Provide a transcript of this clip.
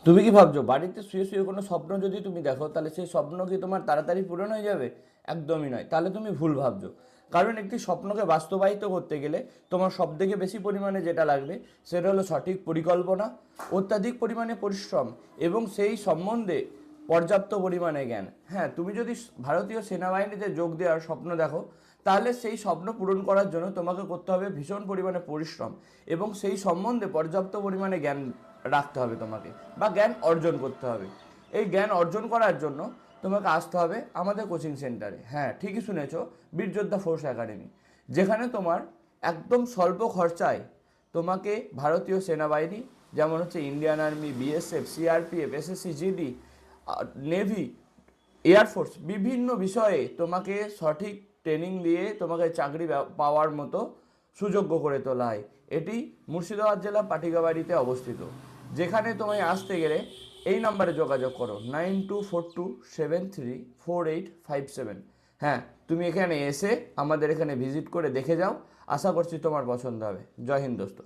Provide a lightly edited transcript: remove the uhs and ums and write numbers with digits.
তুমি কি ভাবছো বাড়িতে শুয়ে শুয়ে কোনো স্বপ্ন যদি তুমি দেখো তাহলে সেই স্বপ্ন কি তোমার তাড়াতাড়ি পূরণ হয়ে যাবে? একদমই নয়, তাহলে তুমি ভুল ভাবছো। কারণ একটি স্বপ্নকে বাস্তবায়িত করতে গেলে তোমার সবথেকে বেশি পরিমাণে যেটা লাগবে সেটা হলো সঠিক পরিকল্পনা, অত্যাধিক পরিমাণে পরিশ্রম এবং সেই সম্বন্ধে পর্যাপ্ত পরিমাণে জ্ঞান। হ্যাঁ, তুমি যদি ভারতীয় সেনাবাহিনীতে যোগ দেওয়ার স্বপ্ন দেখো তাহলে সেই স্বপ্ন পূরণ করার জন্য তোমাকে করতে হবে ভীষণ পরিমাণে পরিশ্রম এবং সেই সম্বন্ধে পর্যাপ্ত পরিমাণে জ্ঞান রাখতে হবে তোমাকে, বা জ্ঞান অর্জন করতে হবে। এই জ্ঞান অর্জন করার জন্য তোমাকে আসতে হবে আমাদের কোচিং সেন্টারে। হ্যাঁ, ঠিকই শুনেছো, বীরযোদ্ধা ফোর্স একাডেমি, যেখানে তোমার একদম স্বল্প খরচায় তোমাকে ভারতীয় সেনাবাহিনী, যেমন হচ্ছে Indian army, BSF, CRPF, SSC, GD, navy, air force, বিভিন্ন বিষয়ে তোমাকে সঠিক ট্রেনিং দিয়ে তোমাকে চাকরি পাওয়ার মতো সুযোগ্য করে তোলা হয়। এটি মুর্শিদাবাদ জেলা পাটিকাবাড়িতে অবস্থিত, যেখানে তোমায় আসতে গেলে এই নাম্বারে যোগাযোগ করো 9242734857। হ্যাঁ, তুমি এখানে এসে আমাদের এখানে ভিজিট করে দেখে যাও, আশা করছি তোমার পছন্দ হবে। জয় হিন্দ দোস্ত।